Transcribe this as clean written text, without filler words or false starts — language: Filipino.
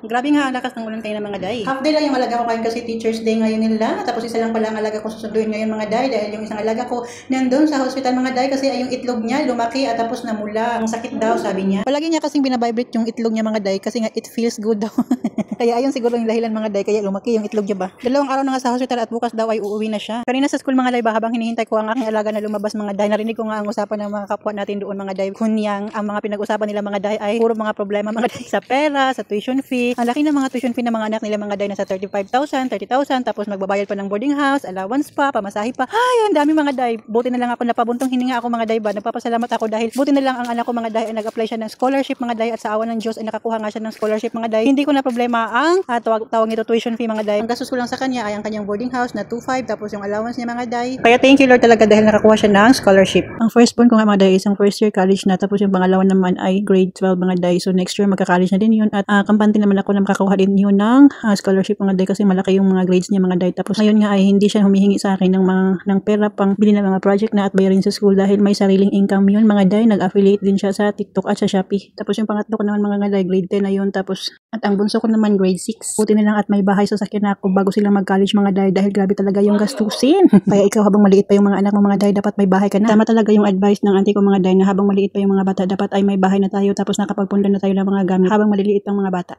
Grabe nga ang lakas ng ulan kayo ng mga day. Half day lang yung alaga ko ngayon kasi Teacher's Day ngayon nila. Tapos isa lang pala ang alaga ko susunduin ngayon mga day. Dahil yung isang alaga ko nandun sa hospital mga day kasi ay yung itlog niya lumaki at tapos namula. Ang sakit daw sabi niya. Palagi niya kasing binabibrate yung itlog niya mga day kasi nga it feels good daw. Kaya ayun siguro yung dahilan mga day kaya lumaki yung itlog niya ba. Dalawang araw na nga sa hospital at bukas daw ay uuwi na siya. Kanina sa school mga day ba habang hinihintay ko ang aking alaga na lumabas mga day. Narinig ko nga ang usapan ng mga kapwa natin doon mga day. Kunyang ang mga pinag-usapan nila mga day ay puro mga problema mga day sa pera, sa tuition fee. Ang laki ng mga tuition fee ng mga anak nila mga day nasa 35,000, 30,000 tapos magbabayad pa ng boarding house, allowance pa, pamasahe pa. Ay, ang dami mga day. Buti na lang ako napabuntong hininga ako mga day ba. Nagpapasalamat ako dahil buti na lang ang anak ko mga day ay nag-apply siya ng scholarship mga day at sa awa ng Diyos ay nakakuha nga siya ng scholarship mga day. Hindi ko na problema ang tawag nito tuition fee mga day. Ang gastos ko lang sa kanya ay ang kanyang boarding house na 2,500 tapos yung allowance niya mga day. Kaya thank you Lord talaga dahil nakakuha siya ng scholarship. Ang first born ko nga mga day isang first year college na tapos yung pangalawa naman ay grade 12 mga day. So next year magka-college na din yun at kampante naman ako na makakuha din yun ng scholarship mga day kasi malaki yung mga grades niya mga day. Tapos ngayon nga ay hindi siya humihingi sa akin ng pera pang bili ng mga project na at bayarin sa school dahil may sariling income yun mga day. Nag-affiliate din siya sa TikTok at sa Shopee. Tapos yung pangatlo ko naman mga day grade 10 na yun. Tapos at ang bunso ko naman grade 6. Buti na lang at may bahay sa sakyan ako bago sila mag-college mga day dahil grabe talaga yung gastusin. Kaya ikaw habang maliit pa yung mga anak mo mga day dapat may bahay ka na. Tama talaga yung advice ng auntie ko mga day na habang maliit pa yung mga bata dapat ay may bahay na tayo tapos nakapagpunda na tayo ng mga gamit habang maliliit pang mga bata.